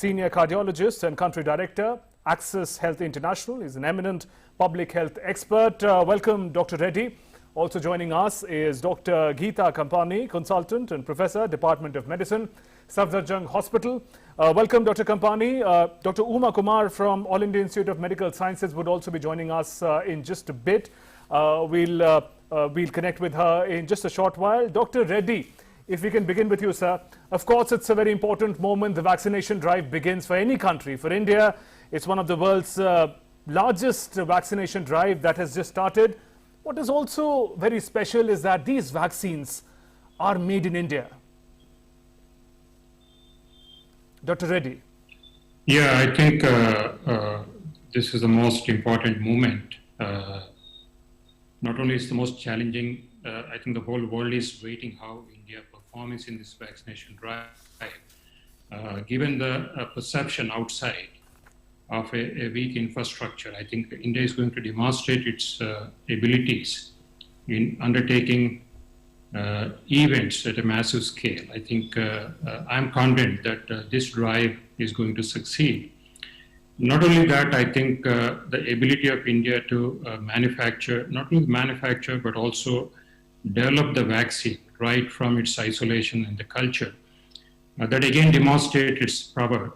Senior Cardiologist and Country Director, Access Health International. He's an eminent public health expert. Welcome, Dr. Reddy. Also joining us is Dr. Geeta Kampani, Consultant and Professor, Department of Medicine, Safdarjung Hospital. Welcome, Dr. Kampani. Dr. Uma Kumar from All India Institute of Medical Sciences would also be joining us in just a bit. We'll connect with her in just a short while. Dr. Reddy, if we can begin with you, sir. Of course, it's a very important moment. The vaccination drive begins for any country. For India, it's one of the world's largest vaccination drive that has just started. What is also very special is that these vaccines are made in India. Dr. Reddy. Yeah, I think this is the most important moment. Not only is the most challenging, I think the whole world is waiting how India performs in this vaccination drive. Given the perception outside of a weak infrastructure, I think India is going to demonstrate its abilities in undertaking events at a massive scale. I think I'm confident that this drive is going to succeed. Not only that, I think the ability of India to manufacture, not only manufacture, but also develop the vaccine right from its isolation and the culture, that again demonstrates its power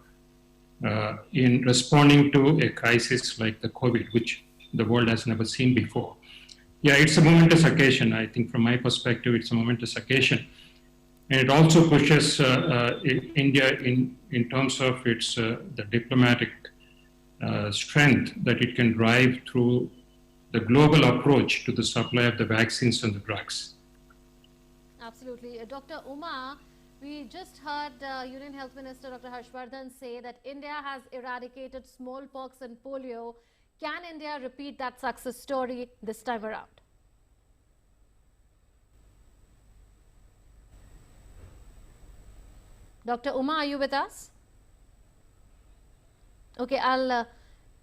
in responding to a crisis like the COVID, which the world has never seen before. Yeah, it's a momentous occasion. I think from my perspective, it's a momentous occasion. And it also pushes India in terms of its the diplomatic strength that it can drive through the global approach to the supply of the vaccines and the drugs. Absolutely. Dr. Uma, we just heard Union Health Minister Dr. Harshvardhan say that India has eradicated smallpox and polio. Can India repeat that success story this time around? Dr. Uma, are you with us? Okay, I'll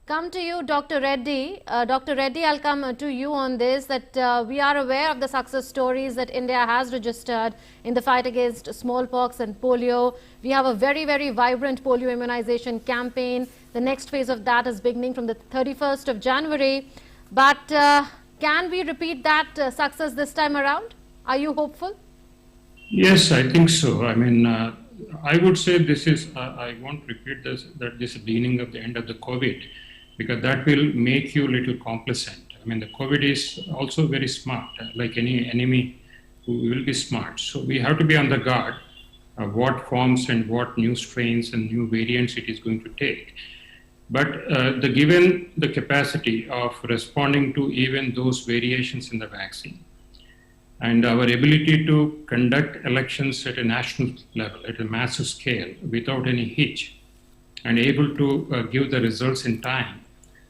come to you, Dr. Reddy. Dr. Reddy, I'll come to you on this, that we are aware of the success stories that India has registered in the fight against smallpox and polio. We have a very, very vibrant polio immunization campaign. The next phase of that is beginning from the 31st of January. But can we repeat that success this time around? Are you hopeful? Yes, I think so. I mean, I would say this is, I won't repeat this, that this is the beginning of the end of the COVID, because that will make you a little complacent. I mean, the COVID is also very smart, like any enemy who will be smart. So we have to be on the guard of what forms and what new strains and new variants it is going to take. But given the capacity of responding to even those variations in the vaccine, and our ability to conduct elections at a national level, at a massive scale, without any hitch, and able to give the results in time.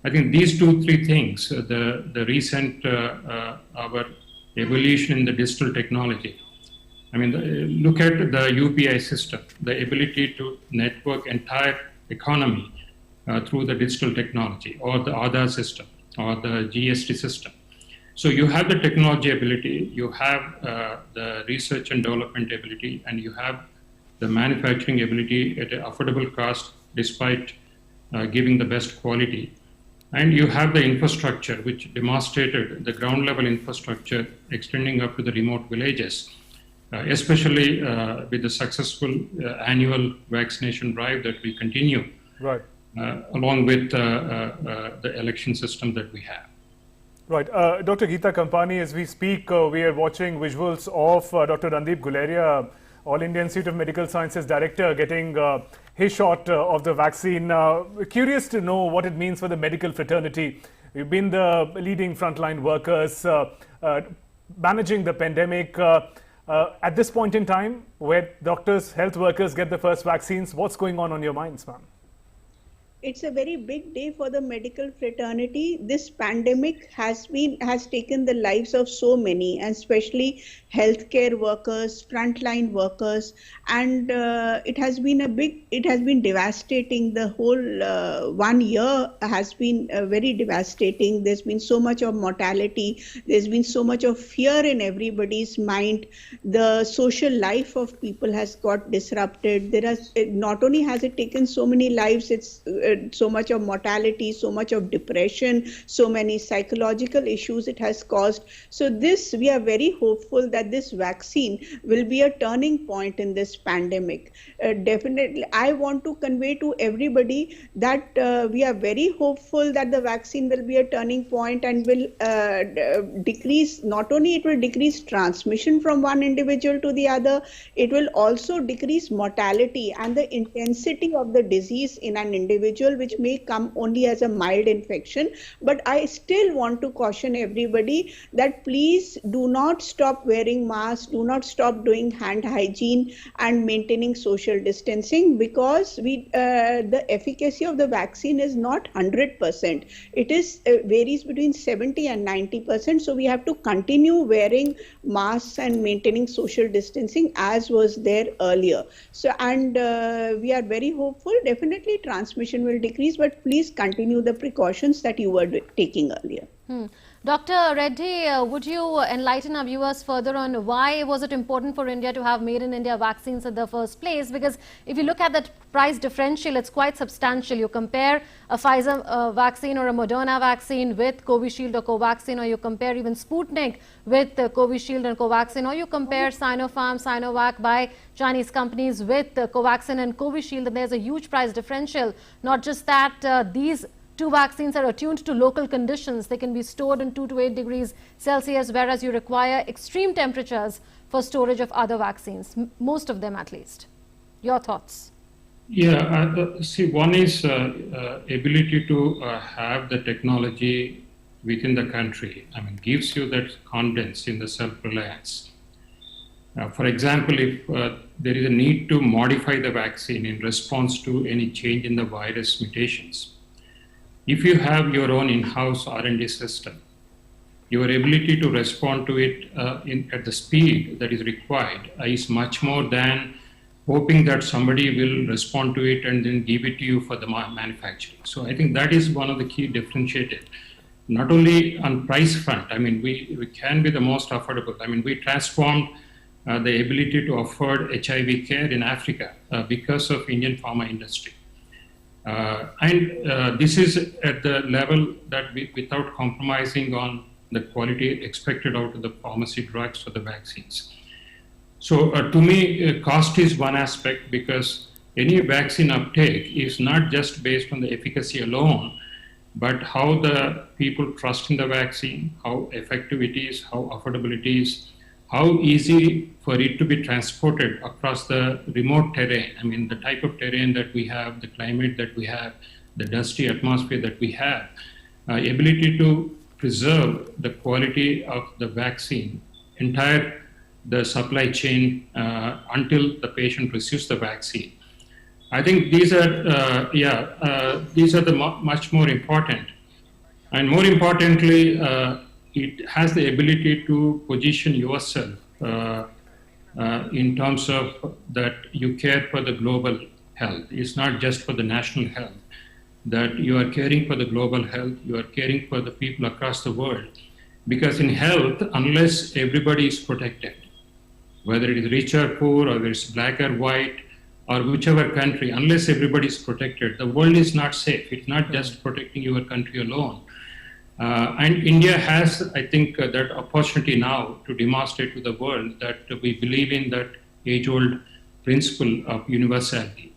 I think these three things, the recent, our evolution in the digital technology. I mean, look at the UPI system, the ability to network entire economy through the digital technology, or the Aadhaar system, or the GST system. So you have the technology ability, you have the research and development ability, and you have the manufacturing ability at an affordable cost despite giving the best quality. And you have the infrastructure, which demonstrated the ground level infrastructure extending up to the remote villages, especially with the successful annual vaccination drive that we continue, right, along with the election system that we have. Right. Dr. Geeta Kampani, as we speak, we are watching visuals of Dr. Randeep Guleria, All India Institute of Medical Sciences Director, getting his shot of the vaccine. Curious to know what it means for the medical fraternity. You've been the leading frontline workers managing the pandemic. At this point in time, where doctors, health workers get the first vaccines, what's going on your minds, ma'am? it's a very big day for the medical fraternity. This pandemic has taken the lives of so many, and especially healthcare workers, frontline workers, and it has been devastating. The whole 1 year has been very devastating. There's been so much of mortality. There's been so much of fear in everybody's mind. The social life of people has got disrupted. Not only has it taken so many lives, it's so much of mortality, so much of depression, so many psychological issues it has caused. So we are very hopeful that this vaccine will be a turning point in this pandemic. Definitely, I want to convey to everybody that we are very hopeful that the vaccine will be a turning point and will decrease, not only it will decrease transmission from one individual to the other, it will also decrease mortality and the intensity of the disease in an individual, which may come only as a mild infection. But I still want to caution everybody that please do not stop wearing masks, do not stop doing hand hygiene and maintaining social distancing, because the efficacy of the vaccine is not 100%. It is varies between 70 and 90%. So we have to continue wearing masks and maintaining social distancing as was there earlier. So we are very hopeful. Definitely transmission will decrease, but please continue the precautions that you were taking earlier. Dr. Reddy, would you enlighten our viewers further on why was it important for India to have made in India vaccines in the first place? Because if you look at that price differential, it's quite substantial. You compare a Pfizer vaccine or a Moderna vaccine with Covishield or Covaxin, or you compare even Sputnik with Covishield and Covaxin, or you compare Sinopharm, Sinovac by Chinese companies with Covaxin and Covishield, and there's a huge price differential. Not just that, these two vaccines are attuned to local conditions. They can be stored in 2 to 8 degrees Celsius, whereas you require extreme temperatures for storage of other vaccines, most of them at least. Your thoughts? Yeah, see, one is ability to have the technology within the country. I mean, gives you that confidence in the self-reliance. For example, if there is a need to modify the vaccine in response to any change in the virus mutations, if you have your own in-house R&D system, your ability to respond to it at the speed that is required is much more than hoping that somebody will respond to it and then give it to you for the manufacturing. So I think that is one of the key differentiators. Not only on price front, I mean, we can be the most affordable. I mean, we transformed the ability to afford HIV care in Africa because of Indian pharma industry. This is at the level that without compromising on the quality expected out of the pharmacy drugs or the vaccines. So to me, cost is one aspect, because any vaccine uptake is not just based on the efficacy alone, but how the people trust in the vaccine, how effective it is, how affordable it is, how easy for it to be transported across the remote terrain. I mean, the type of terrain that we have, the climate that we have, the dusty atmosphere that we have, ability to preserve the quality of the vaccine, the supply chain until the patient receives the vaccine. I think these are, these are the much more important. And more importantly, it has the ability to position yourself in terms of that you care for the global health. It's not just for the national health, that you are caring for the global health, you are caring for the people across the world. Because in health, unless everybody is protected, whether it is rich or poor, or whether it's black or white, or whichever country, unless everybody is protected, the world is not safe. It's not just protecting your country alone. And India has, I think, that opportunity now to demonstrate to the world that we believe in that age-old principle of universality.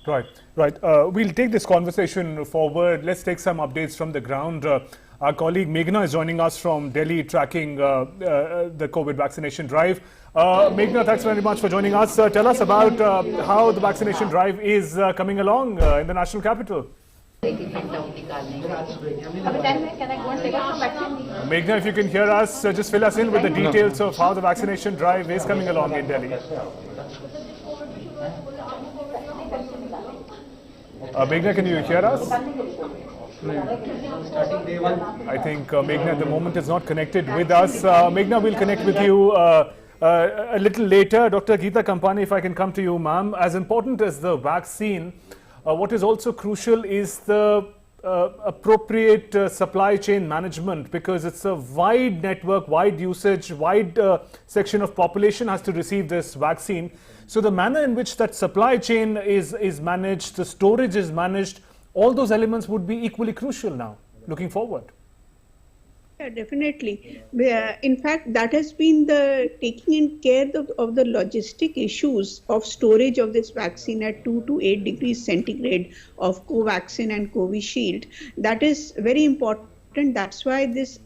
Right. We'll take this conversation forward. Let's take some updates from the ground. Our colleague Meghna is joining us from Delhi, tracking the COVID vaccination drive. Meghna, thanks very much for joining us. Tell us about how the vaccination drive is coming along in the national capital. Meghna, if you can hear us, just fill us in with the details of how the vaccination drive is coming along in Delhi. Meghna, can you hear us? I think Meghna at the moment is not connected with us. Meghna, we'll connect with you a little later. Dr. Geeta Kampani, if I can come to you, ma'am. As important as the vaccine, what is also crucial is the appropriate supply chain management, because it's a wide network, wide usage, wide section of population has to receive this vaccine. So the manner in which that supply chain is managed, the storage is managed, all those elements would be equally crucial now, looking forward. Yeah, definitely. In fact, that has been the taking in care of the logistic issues of storage of this vaccine at 2 to 8 degrees centigrade of Covaxin and Covishield. That is very important. That's why this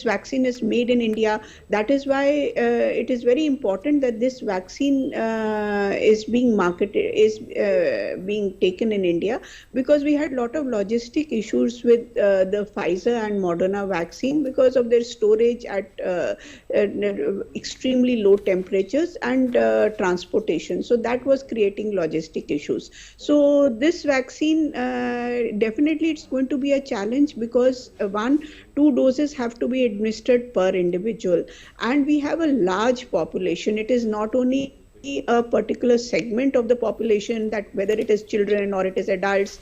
vaccine is made in India. That is why it is very important that this vaccine is being marketed, is being taken in India, because we had a lot of logistic issues with the Pfizer and Moderna vaccine because of their storage at extremely low temperatures and transportation. So that was creating logistic issues. So this vaccine, definitely it's going to be a challenge, because 2 doses have to be administered per individual, and we have a large population. It is not only a particular segment of the population, that whether it is children or it is adults,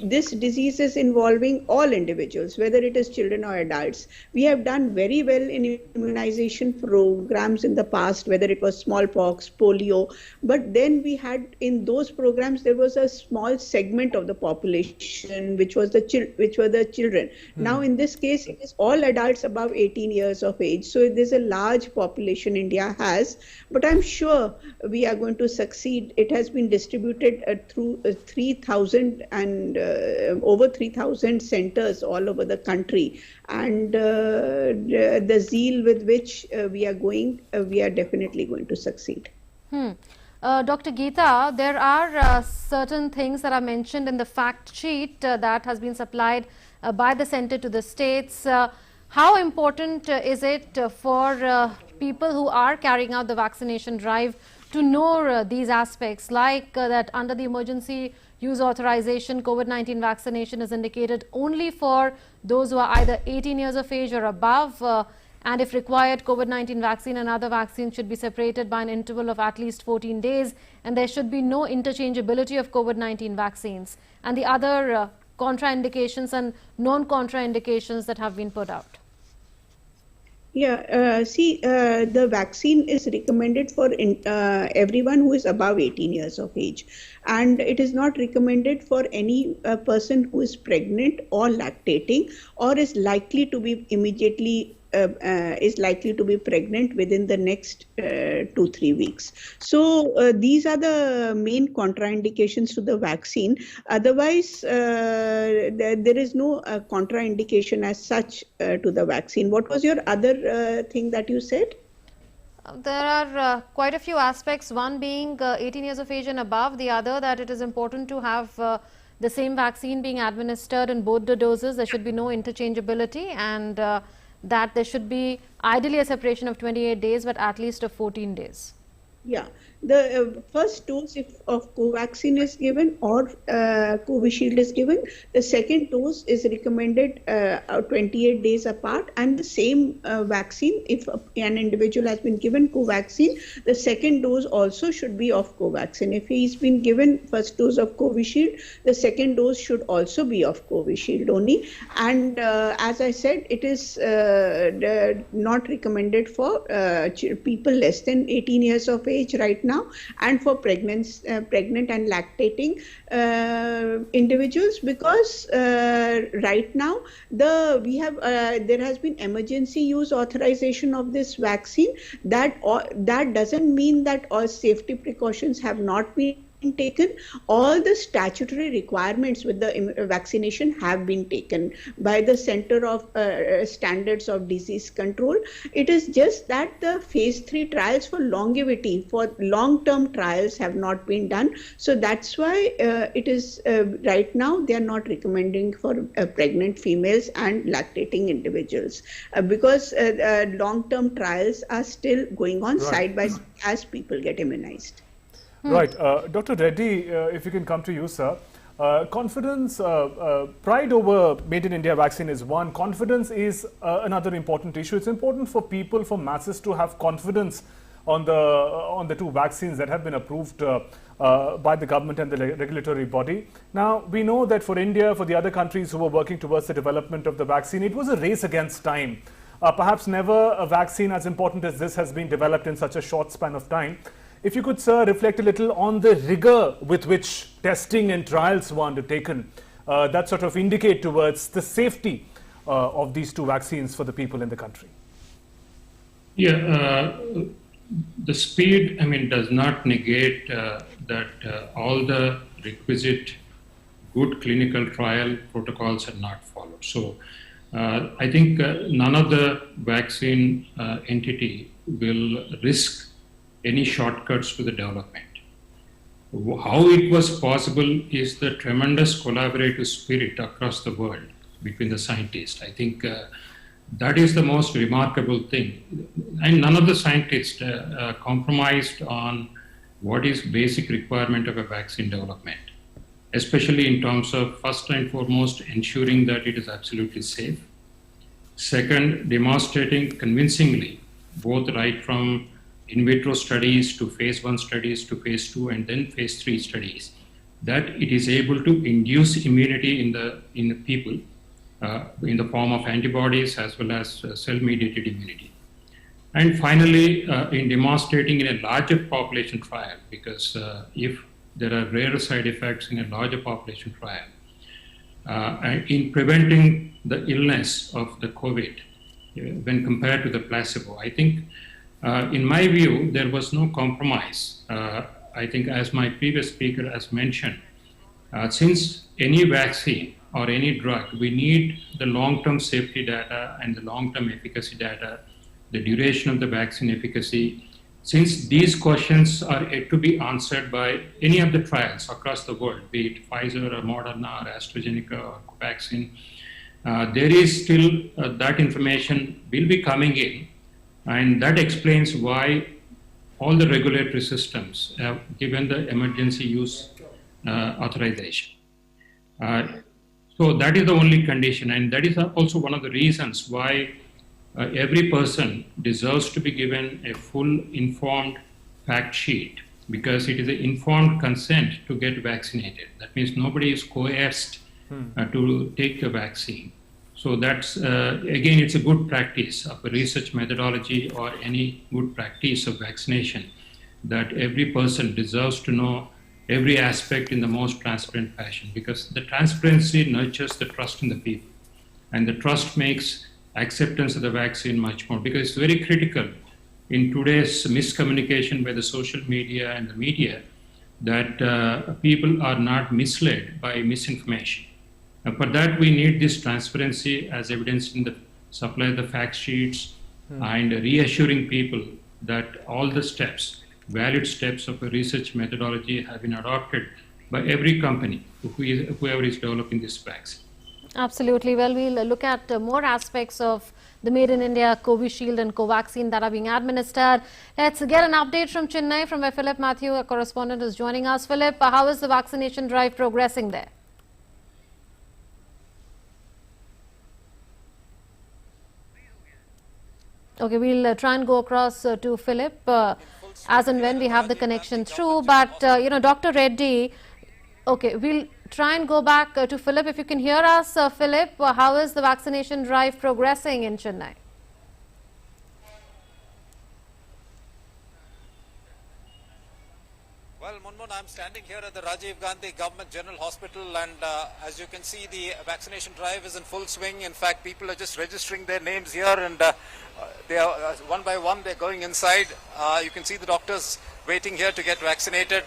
this disease is involving all individuals, whether it is children or adults. We have done very well in immunization programs in the past, whether it was smallpox, polio, but then we had in those programs there was a small segment of the population which were the children. Now in this case it is all adults above 18 years of age. So there's a large population India has, but I'm sure we are going to succeed. It has been distributed through 3,000 and over 3,000 centers all over the country. And the zeal with which we are going, we are definitely going to succeed. Dr. Geeta, there are certain things that are mentioned in the fact sheet that has been supplied by the center to the states. How important is it for people who are carrying out the vaccination drive to know these aspects, like that under the emergency use authorization, COVID-19 vaccination is indicated only for those who are either 18 years of age or above, and if required, COVID-19 vaccine and other vaccines should be separated by an interval of at least 14 days, and there should be no interchangeability of COVID-19 vaccines, and the other contraindications and non-contraindications that have been put out. Yeah, the vaccine is recommended for everyone who is above 18 years of age, and it is not recommended for any person who is pregnant or lactating or is likely to be pregnant within the next 2-3 weeks. So these are the main contraindications to the vaccine. Otherwise, there is no contraindication as such to the vaccine. What was your other thing that you said? There are quite a few aspects, one being 18 years of age and above, the other that it is important to have the same vaccine being administered in both the doses. There should be no interchangeability, and that there should be ideally a separation of 28 days, but at least of 14 days. Yeah, the first dose of Covaxin is given or Covishield is given. The second dose is recommended 28 days apart, and the same vaccine, if an individual has been given Covaxin, the second dose also should be of Covaxin. If he's been given first dose of Covishield, the second dose should also be of Covishield only. And as I said, it is not recommended for people less than 18 years of age right now, and for pregnant and lactating individuals, because right now there has been emergency use authorization of this vaccine. That doesn't mean that all safety precautions have not been taken. All the statutory requirements with the vaccination have been taken by the Center of Standards of Disease Control. It is just that the phase 3 trials for longevity, for long-term trials, have not been done. So that's why it is right now they are not recommending for pregnant females and lactating individuals, because long-term trials are still going on side by side as people get immunized. Right. Dr. Reddy, if you can come to you, sir. Confidence, pride over Made in India vaccine is one. Confidence is another important issue. It's important for people, for masses, to have confidence on the two vaccines that have been approved by the government and the regulatory body. Now, we know that for India, for the other countries who were working towards the development of the vaccine, it was a race against time. Perhaps never a vaccine as important as this has been developed in such a short span of time. If you could, sir, reflect a little on the rigor with which testing and trials were undertaken, that sort of indicate towards the safety of these two vaccines for the people in the country. Yeah, the speed, does not negate that all the requisite good clinical trial protocols are not followed. So I think none of the vaccine entity will risk any shortcuts to the development. How it was possible is the tremendous collaborative spirit across the world between the scientists. I think that is the most remarkable thing. And none of the scientists compromised on what is basic requirement of a vaccine development, especially in terms of, first and foremost, ensuring that it is absolutely safe. Second, demonstrating convincingly, both right from in vitro studies to phase 1 studies to phase 2 and then phase 3 studies, that it is able to induce immunity in the people in the form of antibodies as well as cell-mediated immunity. And finally, in demonstrating in a larger population trial, because if there are rare side effects in a larger population trial, and in preventing the illness of the COVID when compared to the placebo, I think in my view, there was no compromise. I think, as my previous speaker has mentioned, since any vaccine or any drug, we need the long-term safety data and the long-term efficacy data, the duration of the vaccine efficacy. Since these questions are yet to be answered by any of the trials across the world, be it Pfizer or Moderna or AstraZeneca or Covaxin, there is still that information will be coming in. And that explains why all the regulatory systems have given the emergency use authorization. So that is the only condition, and that is also one of the reasons why every person deserves to be given a full informed fact sheet, because it is an informed consent to get vaccinated. That means nobody is coerced to take the vaccine. So that's, again, it's a good practice of a research methodology or any good practice of vaccination, that every person deserves to know every aspect in the most transparent fashion, because the transparency nurtures the trust in the people. And the trust makes acceptance of the vaccine much more, because it's very critical in today's miscommunication by the social media and the media that people are not misled by misinformation. For that, we need this transparency as evidenced in the supply of the fact sheets and reassuring people that all the steps, valid steps of a research methodology have been adopted by every company, whoever is developing this vaccine. Absolutely. Well, we'll look at more aspects of the Made in India Covishield and Covaxin that are being administered. Let's get an update from Chennai, from where Philip Matthew, a correspondent, is joining us. Philip, how is the vaccination drive progressing there? Okay, we'll try and go across to Philip as and when we have the connection through. But, Dr. Reddy, okay, we'll try and go back to Philip. If you can hear us, Philip, how is the vaccination drive progressing in Chennai? Well, Munmun, I'm standing here at the Rajiv Gandhi Government General Hospital, and as you can see, the vaccination drive is in full swing. In fact, people are just registering their names here, and they are one by one they're going inside. You can see the doctors waiting here to get vaccinated.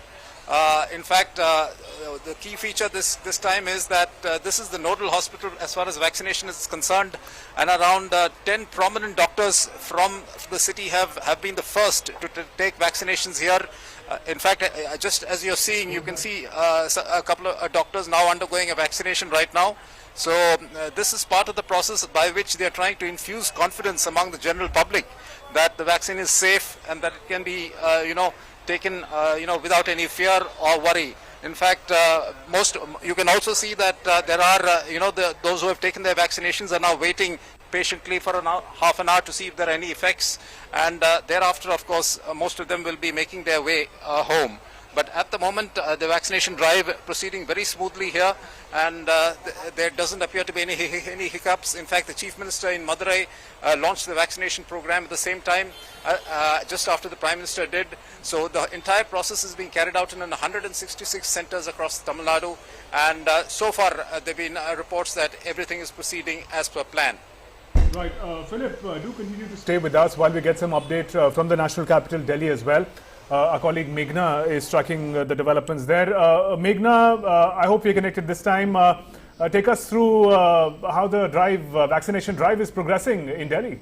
In fact, the key feature this time is that this is the nodal hospital as far as vaccination is concerned, and around 10 prominent doctors from the city have been the first to take vaccinations here. In fact, just as you're seeing, you can see a couple of doctors now undergoing a vaccination right now. So this is part of the process by which they are trying to infuse confidence among the general public that the vaccine is safe and that it can be, taken, without any fear or worry. In fact, you can also see that there are, those who have taken their vaccinations are now waiting patiently for half an hour to see if there are any effects, and thereafter, of course, most of them will be making their way home. But at the moment, the vaccination drive proceeding very smoothly here, and there doesn't appear to be any hiccups. In fact, the Chief Minister in Madurai launched the vaccination program at the same time, just after the Prime Minister did. So the entire process is being carried out in 166 centers across Tamil Nadu, and so far there have been reports that everything is proceeding as per plan. Right. Philip, do continue to stay with us while we get some update from the national capital, Delhi, as well. Our colleague Meghna is tracking the developments there. Meghna, I hope you're connected this time. Take us through how the vaccination drive is progressing in Delhi.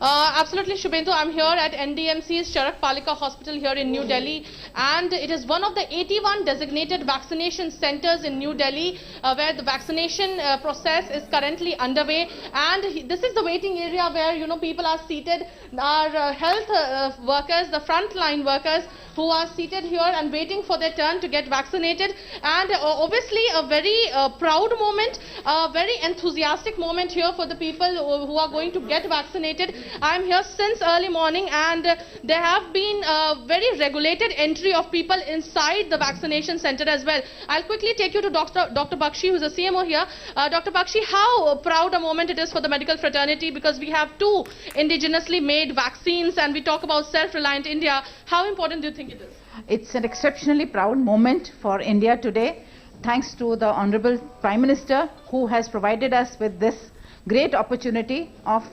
Absolutely, Shubhendu. I'm here at NDMC's Charak Palika Hospital here in New Delhi, and it is one of the 81 designated vaccination centers in New Delhi where the vaccination process is currently underway. And this is the waiting area where, people are seated. Our health workers, the frontline workers, who are seated here and waiting for their turn to get vaccinated. And obviously a very proud moment, a very enthusiastic moment here for the people who are going to get vaccinated. I'm here since early morning, and there have been very regulated entry of people inside the vaccination center as well. I'll quickly take you to Dr. Bakshi, who's a CMO here. Dr. Bakshi, how proud a moment it is for the medical fraternity, because we have 2 indigenously made vaccines and we talk about self-reliant India. How important do you think it is? It's an exceptionally proud moment for India today, thanks to the Honorable Prime Minister, who has provided us with this great opportunity of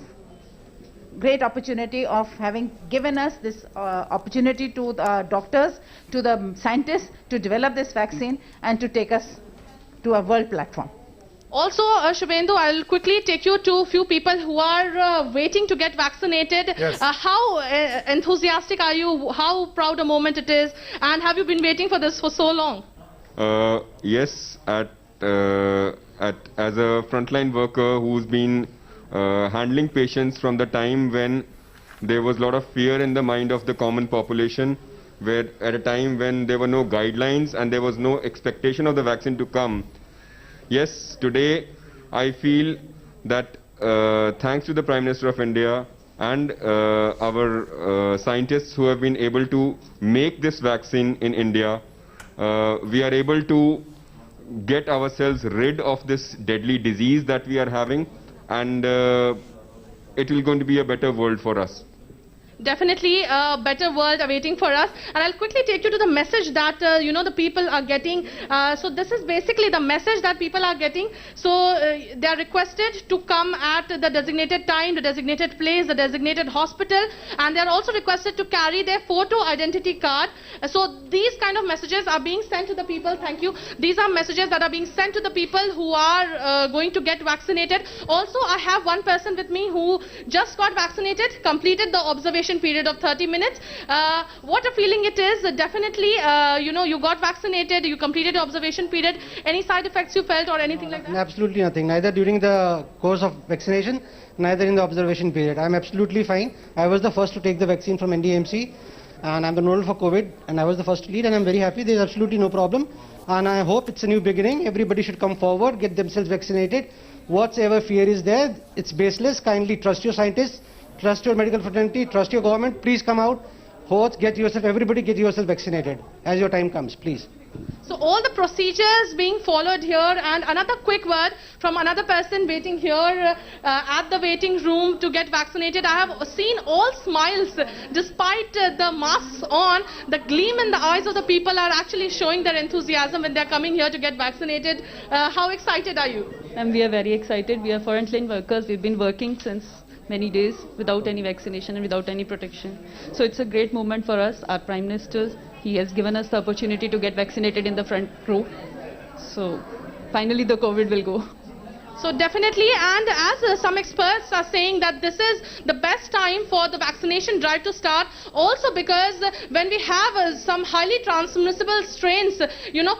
having given us this opportunity to the doctors, to the scientists, to develop this vaccine and to take us to a world platform. Also, Shubhendu, I'll quickly take you to a few people who are waiting to get vaccinated. Yes. How enthusiastic are you? How proud a moment it is? And have you been waiting for this for so long? Yes, as a frontline worker who's been handling patients from the time when there was a lot of fear in the mind of the common population, where at a time when there were no guidelines and there was no expectation of the vaccine to come. Yes, today I feel that thanks to the Prime Minister of India and our scientists who have been able to make this vaccine in India, we are able to get ourselves rid of this deadly disease that we are having, and it will going to be a better world for us. Definitely a better world awaiting for us. And I'll quickly take you to the message that the people are getting. So this is basically the message that people are getting. So they are requested to come at the designated time, the designated place, the designated hospital, and they are also requested to carry their photo identity card. So these kind of messages are being sent to the people. Thank you. These are messages that are being sent to the people who are going to get vaccinated. Also, I have one person with me who just got vaccinated, completed the observation period of 30 minutes. What a feeling it is. Definitely, you got vaccinated, you completed the observation period. Any side effects you felt or anything like that? Absolutely nothing. Neither during the course of vaccination, neither in the observation period. I'm absolutely fine. I was the first to take the vaccine from NDMC, and I'm the nodal for COVID, and I was the first to lead, and I'm very happy. There's absolutely no problem, and I hope it's a new beginning. Everybody should come forward, get themselves vaccinated. Whatsoever fear is there, it's baseless. Kindly trust your scientists, trust your medical fraternity, trust your government. Please come out. Everybody get yourself vaccinated as your time comes, please. So all the procedures being followed here. And another quick word from another person waiting here at the waiting room to get vaccinated. I have seen all smiles despite the masks on. The gleam in the eyes of the people are actually showing their enthusiasm when they're coming here to get vaccinated. How excited are you? And we are very excited. We are frontline workers. We've been working since many days without any vaccination and without any protection. So it's a great moment for us. Our Prime Minister, he has given us the opportunity to get vaccinated in the front row. So finally the COVID will go. So definitely, and as some experts are saying that this is the best time for the vaccination drive to start, also because when we have some highly transmissible strains,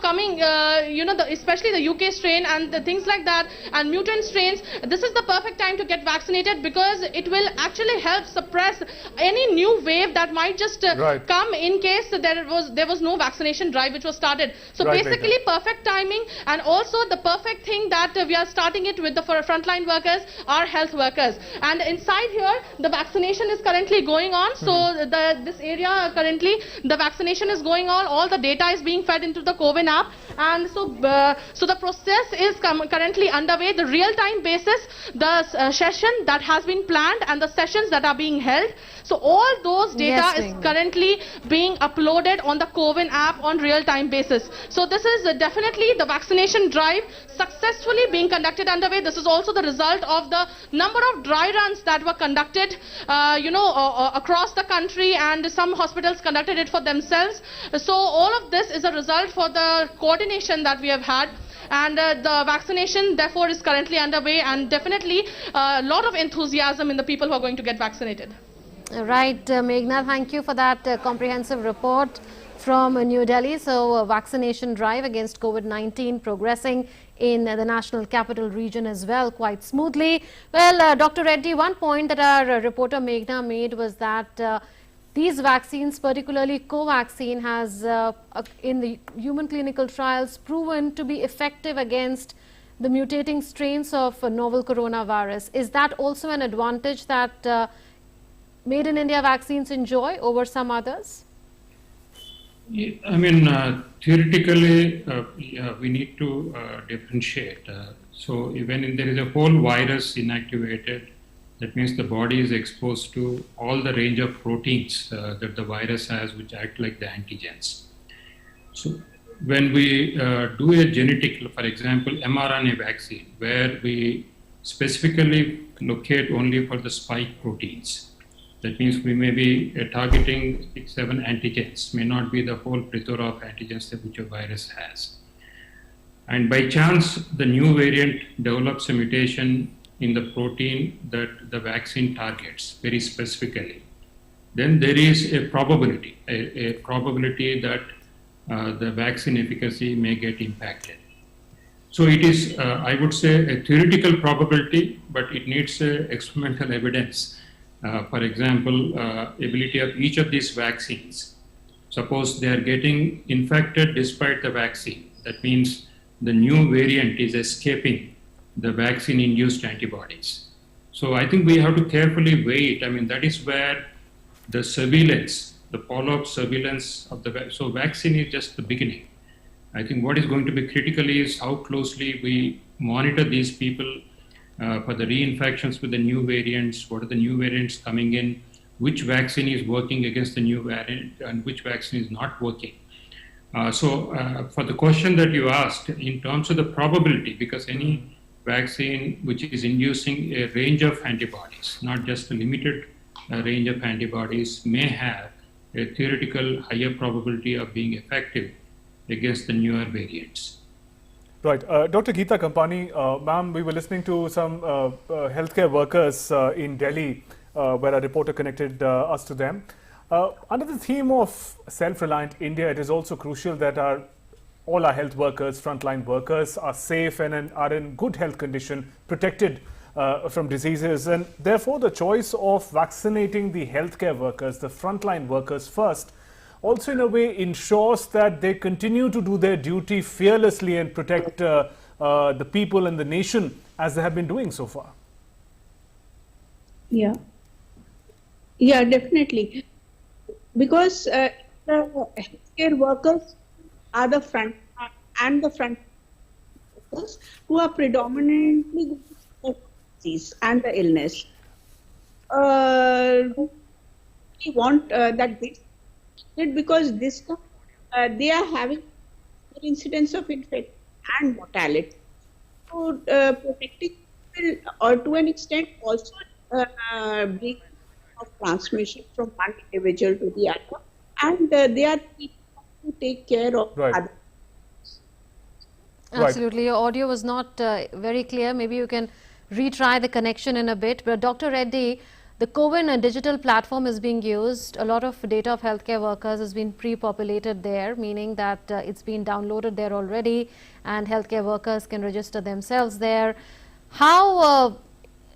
coming, especially the UK strain and the things like that, and mutant strains, this is the perfect time to get vaccinated, because it will actually help suppress any new wave that might just come in case there was no vaccination drive which was started. So basically, perfect timing, and also the perfect thing that we are starting it with the frontline workers, our health workers. And inside here, the vaccination is currently going on. So this area currently, the vaccination is going on. All the data is being fed into the CoWIN app, and so the process is currently underway. The real-time basis, the session that has been planned and the sessions that are being held. So all those data is currently being uploaded on the CoWIN app on real-time basis. So this is definitely the vaccination drive successfully being conducted underway. This is also the result of the number of dry runs that were conducted, across the country, and some hospitals conducted it for themselves. So all of this is a result for the coordination that we have had. And the vaccination, therefore, is currently underway, and definitely a lot of enthusiasm in the people who are going to get vaccinated. Right, Meghna, thank you for that comprehensive report from New Delhi. So, vaccination drive against COVID-19 progressing in the National Capital Region as well quite smoothly. Well, Dr. Reddy, one point that our reporter Meghna made was that these vaccines, particularly Covaxin, has in the human clinical trials proven to be effective against the mutating strains of novel coronavirus. Is that also an advantage that Made in India vaccines enjoy over some others? I mean, theoretically, we need to differentiate. So when there is a whole virus inactivated, that means the body is exposed to all the range of proteins that the virus has, which act like the antigens. So when we do a genetic, for example, mRNA vaccine, where we specifically locate only for the spike proteins, that means we may be targeting 6-7 antigens, may not be the whole plethora of antigens that which a virus has. And by chance, the new variant develops a mutation in the protein that the vaccine targets very specifically. Then there is a probability that the vaccine efficacy may get impacted. So it is, I would say, a theoretical probability, but it needs experimental evidence. For example, ability of each of these vaccines. Suppose they are getting infected despite the vaccine. That means the new variant is escaping the vaccine-induced antibodies. So I think we have to carefully wait. I mean, that is where the surveillance, the follow-up surveillance of the so vaccine is just the beginning. I think what is going to be critical is how closely we monitor these people for the reinfections with the new variants, what are the new variants coming in, which vaccine is working against the new variant and which vaccine is not working. For the question that you asked, in terms of the probability, because any vaccine which is inducing a range of antibodies, not just a limited range of antibodies, may have a theoretical higher probability of being effective against the newer variants. Right. Dr. Geeta Kampani, ma'am, we were listening to some healthcare workers in Delhi where a reporter connected us to them. Under the theme of self-reliant India, it is also crucial that all our health workers, frontline workers, are safe and are in good health condition, protected from diseases. And therefore, the choice of vaccinating the healthcare workers, the frontline workers first, also in a way ensures that they continue to do their duty fearlessly and protect the people and the nation as they have been doing so far. Yeah, definitely. Because the healthcare workers are the front workers who are predominantly the disease and the illness. We want that this because this they are having incidence of infection and mortality. So protecting people, or to an extent also break of transmission from one individual to the other, and they are people who take care of others. Absolutely. Your audio was not very clear. Maybe you can retry the connection in a bit. But Dr. Reddy, the CoWIN digital platform is being used. A lot of data of healthcare workers has been pre-populated there, meaning that it's been downloaded there already and healthcare workers can register themselves there. How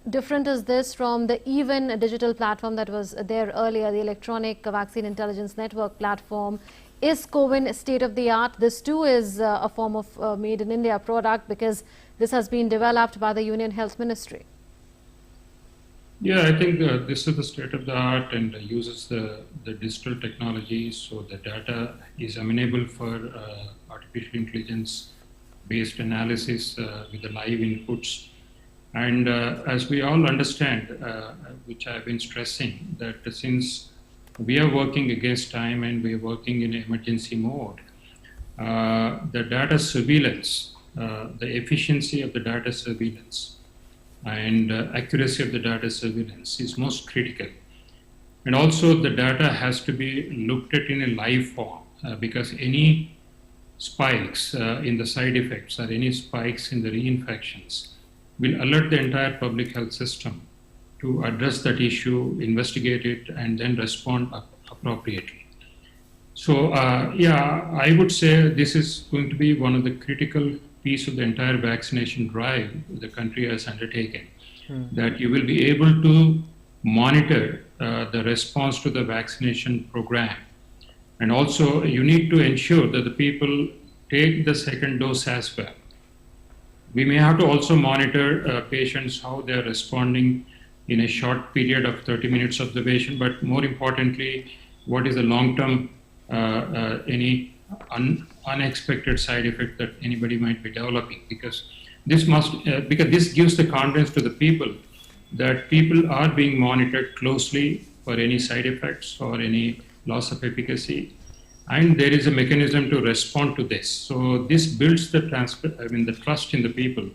different is this from the EVEN digital platform that was there earlier, the Electronic Vaccine Intelligence Network platform? Is CoWIN state of the art? This too is a form of made in India product because this has been developed by the Union Health Ministry. Yeah, I think this is the state of the art and uses the digital technology, so the data is amenable for artificial intelligence based analysis with the live inputs. And as we all understand, which I've been stressing, that since we are working against time and we are working in emergency mode, the data surveillance, the efficiency of the data surveillance and accuracy of the data surveillance is most critical. And also the data has to be looked at in a live form because any spikes in the side effects or any spikes in the reinfections will alert the entire public health system to address that issue, investigate it, and then respond appropriately. So, yeah, I would say this is going to be one of the critical piece of the entire vaccination drive the country has undertaken, that you will be able to monitor the response to the vaccination program. And also, you need to ensure that the people take the second dose as well. We may have to also monitor patients, how they're responding in a short period of 30 minutes observation, but more importantly, what is the long-term, any unexpected side effect that anybody might be developing, because this must, because this gives the confidence to the people that people are being monitored closely for any side effects or any loss of efficacy, and there is a mechanism to respond to this. So this builds the the trust in the people.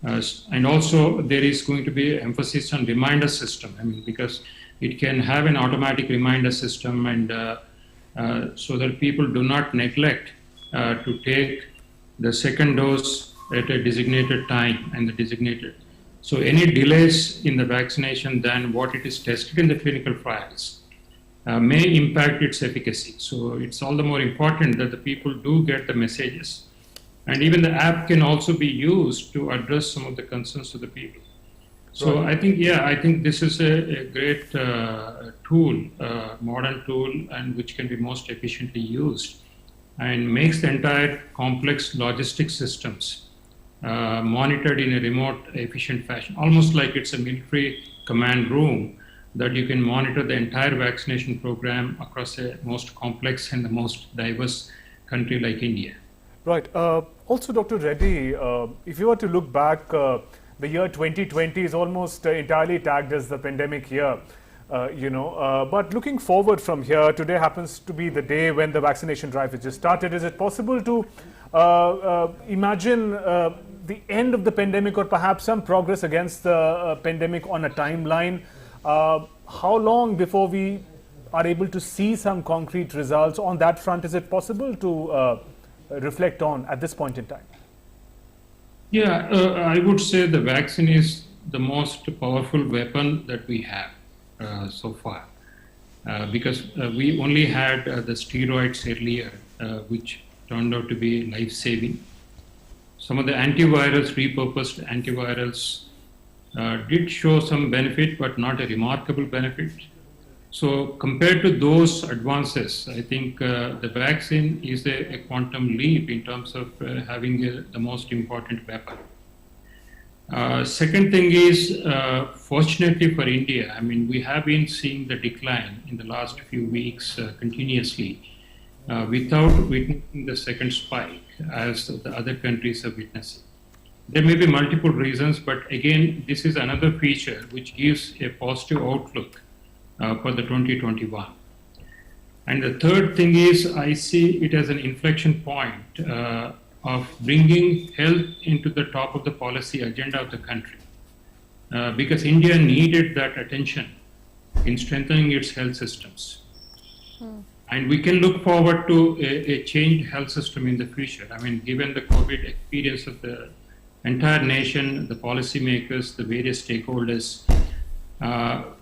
And also there is going to be emphasis on reminder system, because it can have an automatic reminder system, and so that people do not neglect to take the second dose at a designated time and the designated. So any delays in the vaccination than what it is tested in the clinical trials may impact its efficacy. So it's all the more important that the people do get the messages. And even the app can also be used to address some of the concerns of the people. So right. I think this is a great tool, modern tool, and which can be most efficiently used and makes the entire complex logistics systems monitored in a remote, efficient fashion, almost like it's a military command room that you can monitor the entire vaccination program across a most complex and the most diverse country like India. Right. Also, Dr. Reddy, if you were to look back, the year 2020 is almost entirely tagged as the pandemic year, but looking forward from here, today happens to be the day when the vaccination drive has just started. Is it possible to imagine the end of the pandemic or perhaps some progress against the pandemic on a timeline? How long before we are able to see some concrete results on that front? Is it possible to reflect on at this point in time? Yeah, I would say the vaccine is the most powerful weapon that we have so far, because we only had the steroids earlier, which turned out to be life-saving. Some of the antivirals, repurposed antivirals, did show some benefit, but not a remarkable benefit. So compared to those advances, I think the vaccine is a quantum leap in terms of having the most important weapon. Second thing is, fortunately for India, we have been seeing the decline in the last few weeks continuously without witnessing the second spike as the other countries are witnessing. There may be multiple reasons, but again, this is another feature which gives a positive outlook for the 2021. And the third thing is, I see it as an inflection point of bringing health into the top of the policy agenda of the country, because India needed that attention in strengthening its health systems. And we can look forward to a changed health system in the future. I mean, given the COVID experience of the entire nation, the policymakers, the various stakeholders.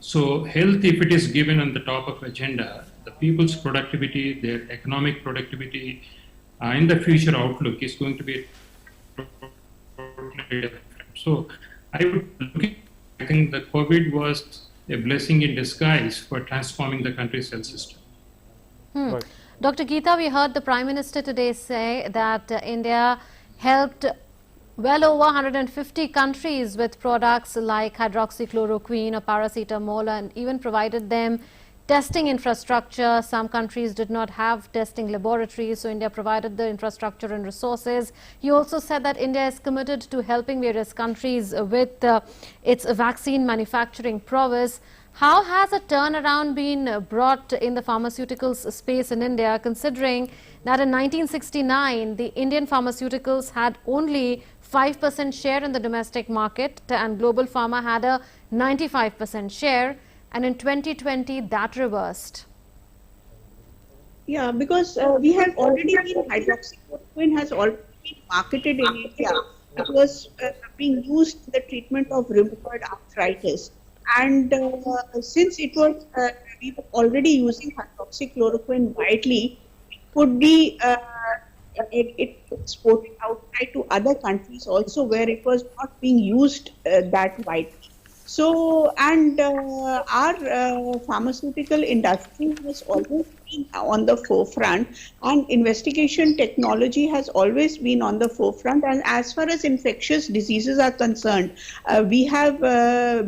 So health, if it is given on the top of agenda, the people's productivity, their economic productivity, in the future outlook is going to be totally different. So I think the COVID was a blessing in disguise for transforming the country's health system. Right. Dr. Geeta, we heard the Prime Minister today say that India helped well over 150 countries with products like hydroxychloroquine or paracetamol, and even provided them testing infrastructure. Some countries did not have testing laboratories, so India provided the infrastructure and resources. He also said that India is committed to helping various countries with its vaccine manufacturing prowess. How has a turnaround been brought in the pharmaceuticals space in India, considering that in 1969 the Indian pharmaceuticals had only 5% share in the domestic market and Global Pharma had a 95% share, and in 2020 that reversed? Yeah, because we have already been, hydroxychloroquine has already been marketed in India. It was being used in the treatment of rheumatoid arthritis. And since it was, we were already using hydroxychloroquine widely, it could be exported outside to other countries also where it was not being used that widely. So, and our pharmaceutical industry has always been on the forefront, and investigation technology has always been on the forefront. And as far as infectious diseases are concerned, we have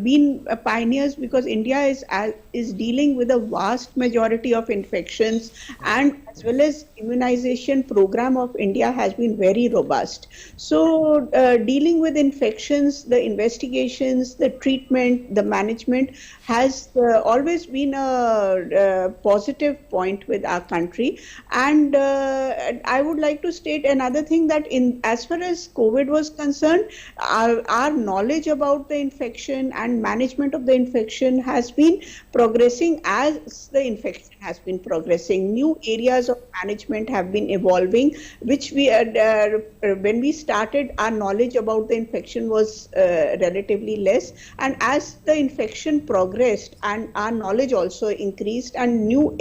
been pioneers, because India is dealing with a vast majority of infections, and as well as immunization program of India has been very robust. So dealing with infections, the investigations, the treatment, the management has always been a positive point with our country. And I would like to state another thing, that as far as COVID was concerned, our knowledge about the infection and management of the infection has been progressing as the infection has been progressing. New areas of management have been evolving, which we when we started, our knowledge about the infection was relatively less, and as the infection progressed and our knowledge also increased, and new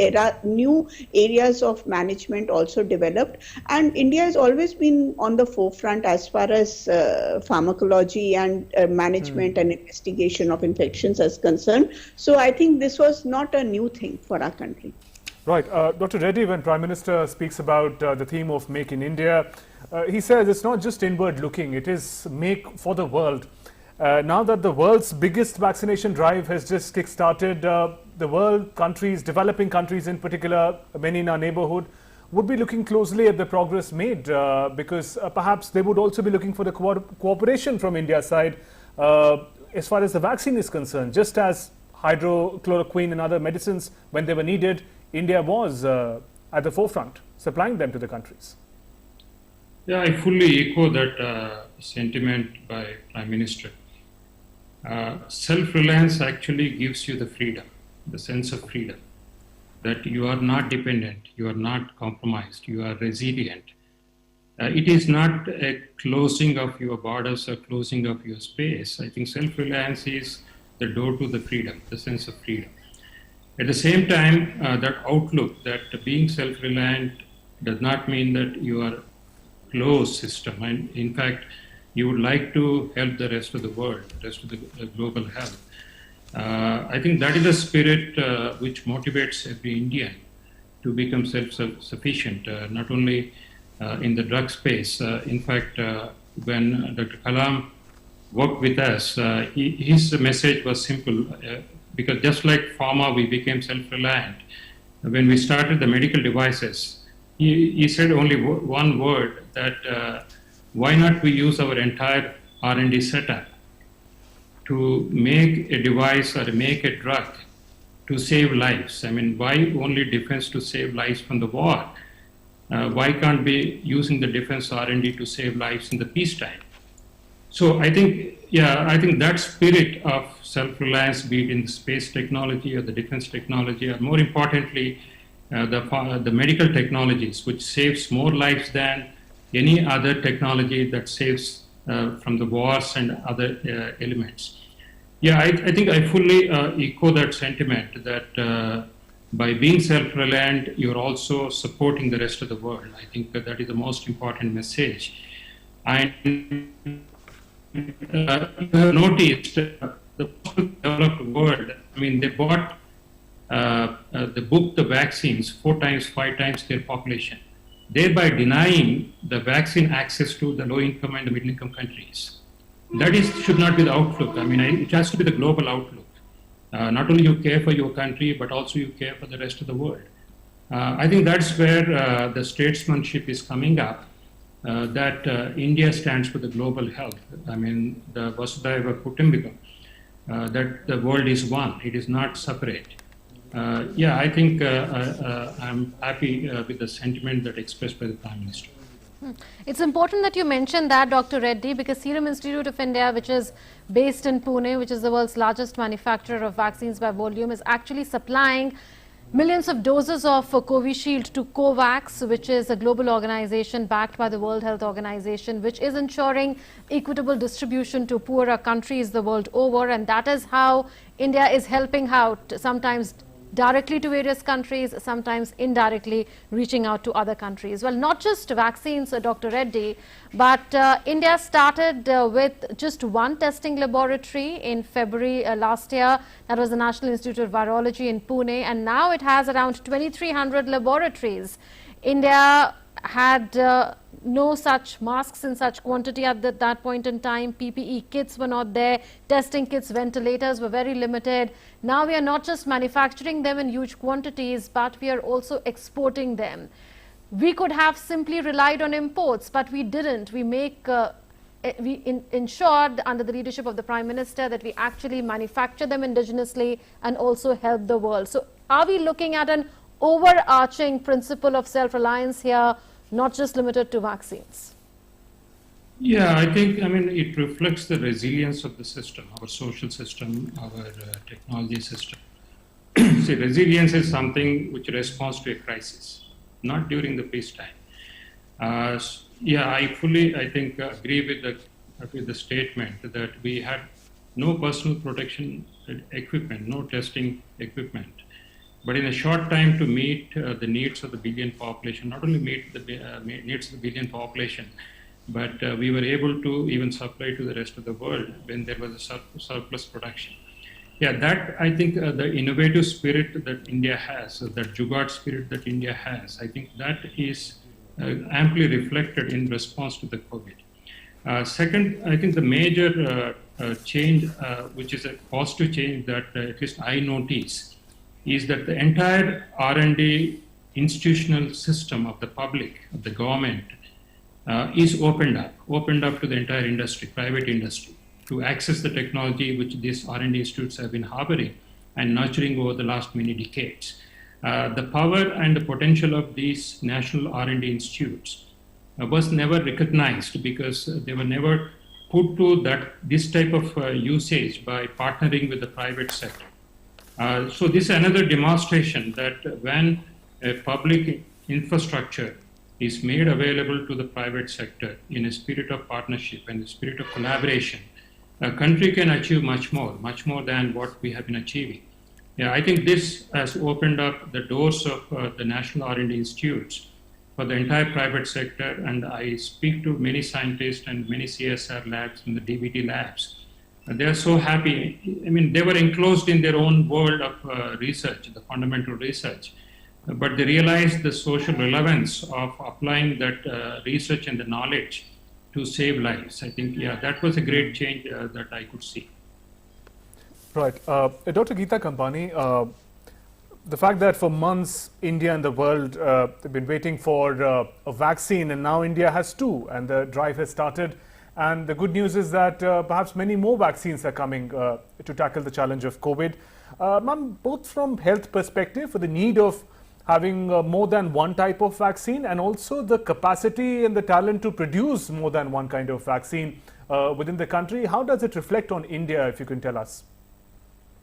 areas of management also developed, and India has always been on the forefront as far as pharmacology and management and investigation of infections is concerned. So I think this was not a new thing for our country. Right. Dr. Reddy, when Prime Minister speaks about the theme of Make in India, he says it's not just inward looking, it is make for the world. Now that the world's biggest vaccination drive has just kick-started, the world countries, developing countries in particular, many in our neighborhood, would be looking closely at the progress made, because perhaps they would also be looking for the cooperation from India's side as far as the vaccine is concerned. Just as hydrochloroquine and other medicines, when they were needed, India was at the forefront, supplying them to the countries. Yeah, I fully echo that sentiment by Prime Minister. Self-reliance actually gives you the freedom, the sense of freedom, that you are not dependent, you are not compromised, you are resilient. It is not a closing of your borders or closing of your space. I think self-reliance is the door to the freedom, the sense of freedom. At the same time, that outlook that being self-reliant does not mean that you are a closed system. And in fact, you would like to help the rest of the world, the rest of the global health. I think that is the spirit which motivates every Indian to become self-sufficient, not only in the drug space. In fact, when Dr. Kalam worked with us, his message was simple, because just like pharma, we became self-reliant. When we started the medical devices, he said only one word, that why not we use our entire R&D setup to make a device or make a drug to save lives? I mean, why only defense to save lives from the war? Why can't we using the defense R&D to save lives in the peacetime? So I think, I think that spirit of self-reliance, be it in the space technology or the defense technology, or more importantly, the medical technologies, which saves more lives than any other technology that saves from the wars and other elements. Yeah, I think I fully echo that sentiment that by being self-reliant, you're also supporting the rest of the world. I think that is the most important message. And you have noticed the developed world, I mean, they bought the vaccines 4 times, 5 times their population, thereby denying the vaccine access to the low-income and the middle-income countries. That should not be the outlook. I mean, it has to be the global outlook. Not only you care for your country, but also you care for the rest of the world. I think that's where the statesmanship is coming up, that India stands for the global health. I mean, the Vasudhaiva Kutumbakam, that the world is one, it is not separate. Yeah, I think I'm happy with the sentiment that expressed by the Prime Minister. It's important that you mentioned that, Dr. Reddy, because Serum Institute of India, which is based in Pune, which is the world's largest manufacturer of vaccines by volume, is actually supplying millions of doses of Covishield to COVAX, which is a global organization backed by the World Health Organization, which is ensuring equitable distribution to poorer countries the world over. And that is how India is helping out, sometimes directly to various countries, sometimes indirectly reaching out to other countries. Well, not just vaccines, Dr. Reddy, but India started with just one testing laboratory in February last year. That was the National Institute of Virology in Pune, and now it has around 2,300 laboratories. India had no such masks in such quantity at that point in time. PPE kits were not there. Testing kits, ventilators were very limited. Now we are not just manufacturing them in huge quantities, but we are also exporting them. We could have simply relied on imports, but we didn't. We ensured under the leadership of the Prime Minister that we actually manufacture them indigenously and also help the world. So are we looking at an overarching principle of self-reliance here, not just limited to vaccines? Yeah, I think, I mean, it reflects the resilience of the system, our social system, our technology system. See, resilience is something which responds to a crisis, not during the peacetime. Yeah, I fully, I think, agree with the statement that we had no personal protection equipment, no testing equipment. But in a short time to meet the needs of the billion population, not only meet the needs of the billion population, but we were able to even supply to the rest of the world when there was a surplus production. Yeah, that I think the innovative spirit that India has, that Jugaad spirit that India has, I think that is amply reflected in response to the COVID. Second, I think the major change, which is a positive change that at least I notice, is that the entire R&D institutional system of the public, of the government, is opened up to the entire industry, private industry, to access the technology which these R&D institutes have been harboring and nurturing over the last many decades. The power and the potential of these national R&D institutes was never recognized because they were never put to this type of usage by partnering with the private sector. So this is another demonstration that when a public infrastructure is made available to the private sector in a spirit of partnership and a spirit of collaboration, a country can achieve much more than what we have been achieving. Yeah, I think this has opened up the doors of the national R&D institutes for the entire private sector, and I speak to many scientists and many CSR labs and the DBT labs. They are so happy. I mean, they were enclosed in their own world of research, the fundamental research, but they realized the social relevance of applying that research and the knowledge to save lives. I think, yeah, that was a great change that I could see. Right. Dr. Geeta Kampani, the fact that for months India and the world have been waiting for a vaccine, and now India has two, and the drive has started. And the good news is that perhaps many more vaccines are coming to tackle the challenge of COVID. Ma'am, both from health perspective, for the need of having more than one type of vaccine, and also the capacity and the talent to produce more than one kind of vaccine within the country, how does it reflect on India, if you can tell us?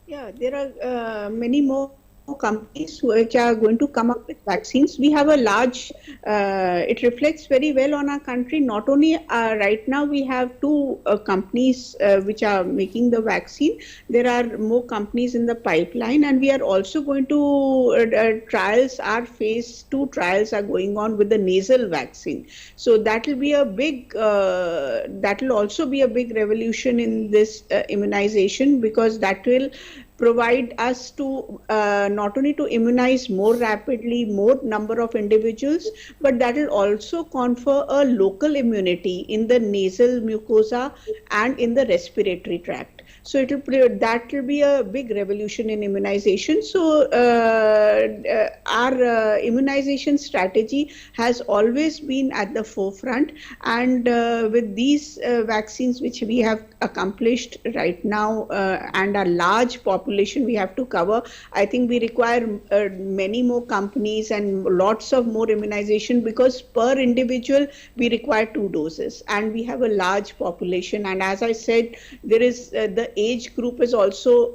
Yeah, there are many more companies which are going to come up with vaccines. We have a large, it reflects very well on our country. Not only right now we have two companies which are making the vaccine, there are more companies in the pipeline, and we are also going to trials, our phase 2 trials are going on with the nasal vaccine. So that will be a big, that will also be a big revolution in this immunization, because that will provide us to not only to immunize more rapidly, more number of individuals, but that will also confer a local immunity in the nasal mucosa and in the respiratory tract. So that will be a big revolution in immunization. So our immunization strategy has always been at the forefront, and with these vaccines which we have accomplished right now and a large population we have to cover, I think we require many more companies and lots of more immunization, because per individual we require 2 doses, and we have a large population. And as I said, there is the age group is also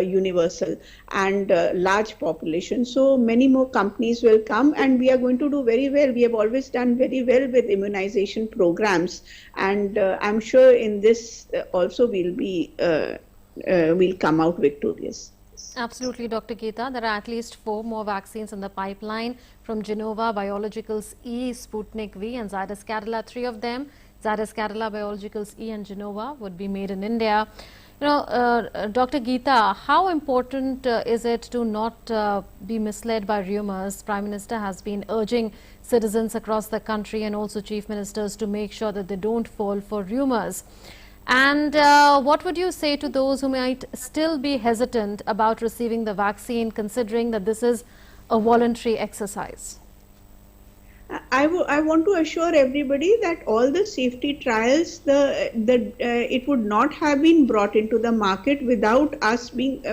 universal and large population. So many more companies will come, and we are going to do very well. We have always done very well with immunization programs, and I'm sure in this also we'll come out victorious. Absolutely, Dr. Geeta. There are at least 4 more vaccines in the pipeline from Genova Biologicals E, Sputnik V and Zydus Cadila. 3 of them, Zydus Cadila, Biologicals E and Genova, would be made in India. You know, Dr. Geeta, how important is it to not be misled by rumors? Prime Minister has been urging citizens across the country and also chief ministers to make sure that they don't fall for rumors. And what would you say to those who might still be hesitant about receiving the vaccine, considering that this is a voluntary exercise? I want to assure everybody that all the safety trials, it would not have been brought into the market without us being,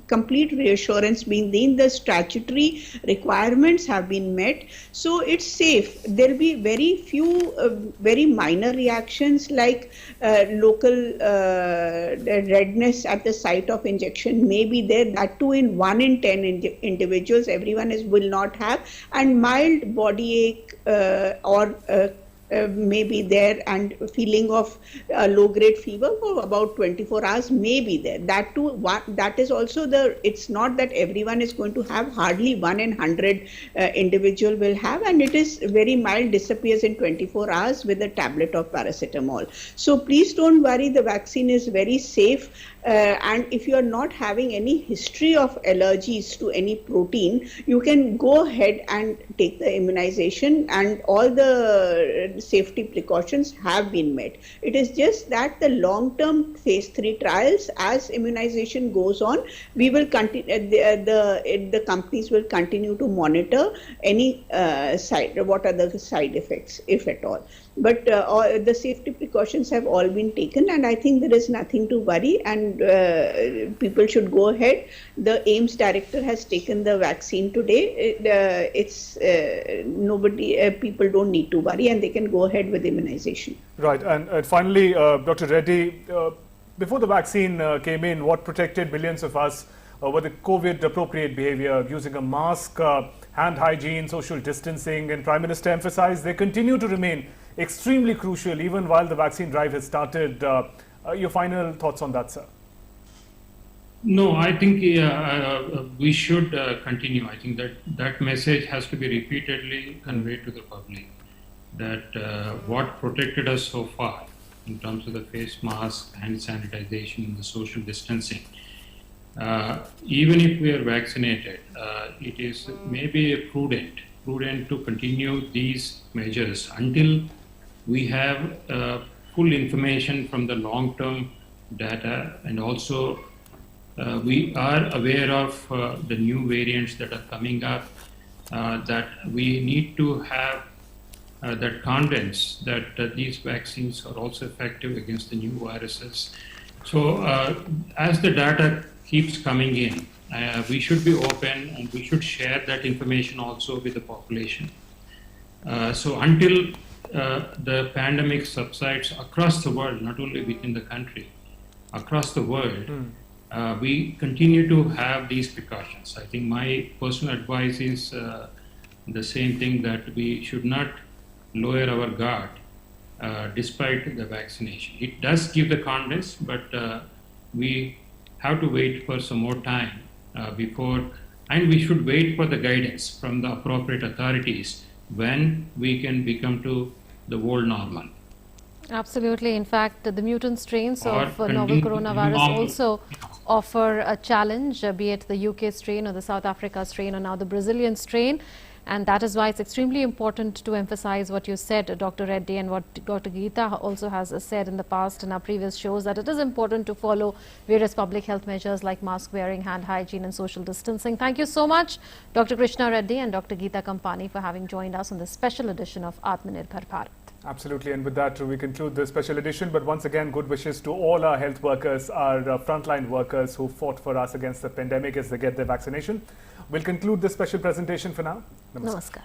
complete reassurance being in the statutory requirements have been met. So it's safe. There will be very few, very minor reactions like local redness at the site of injection may be there. That too in 1 in 10 individuals, everyone will not have, and mild body ache or may be there, and feeling of low-grade fever for about 24 hours may be there. That too, that is also it's not that everyone is going to have, hardly 1 in 100 individual will have, and it is very mild, disappears in 24 hours with a tablet of paracetamol. So please don't worry, the vaccine is very safe. And if you are not having any history of allergies to any protein, you can go ahead and take the immunization, and all the safety precautions have been met. It is just that the long-term phase 3 trials, as immunization goes on, we will continue, the companies will continue to monitor any what are the side effects, if at all. But the safety precautions have all been taken, and I think there is nothing to worry, and people should go ahead. The AIIMS director has taken the vaccine today. People don't need to worry, and they can go ahead with immunization. Right, and finally, Dr. Reddy, before the vaccine came in, what protected millions of us were the COVID appropriate behavior, using a mask, hand hygiene, social distancing, and Prime Minister emphasized they continue to remain extremely crucial even while the vaccine drive has started. Your final thoughts on that, sir? No, I think we should continue. I think that message has to be repeatedly conveyed to the public, that what protected us so far in terms of the face mask, hand sanitization, and the social distancing, even if we are vaccinated, it is maybe prudent to continue these measures until we have full information from the long-term data, and also we are aware of the new variants that are coming up, that we need to have that confidence that these vaccines are also effective against the new viruses. So as the data keeps coming in, we should be open, and we should share that information also with the population. So until the pandemic subsides across the world, not only within the country, across the world, we continue to have these precautions. I think my personal advice is the same thing, that we should not lower our guard despite the vaccination. It does give the confidence, but we have to wait for some more time before, and we should wait for the guidance from the appropriate authorities when we can become to the world normal. Absolutely. In fact, the mutant strains Or of novel continue coronavirus normal. also offer a challenge, be it the UK strain or the South Africa strain or now the Brazilian strain. And that is why it's extremely important to emphasize what you said, Dr. Reddy, and what Dr. Geeta also has said in the past in our previous shows, that it is important to follow various public health measures like mask wearing, hand hygiene and social distancing. Thank you so much, Dr. Krishna Reddy and Dr. Geeta Kampani, for having joined us on this special edition of Atmanirbhar Bharat. Absolutely, and with that we conclude this special edition. But once again, good wishes to all our health workers, our frontline workers who fought for us against the pandemic as they get their vaccination. We'll conclude this special presentation for now. Namaskar. Namaskar.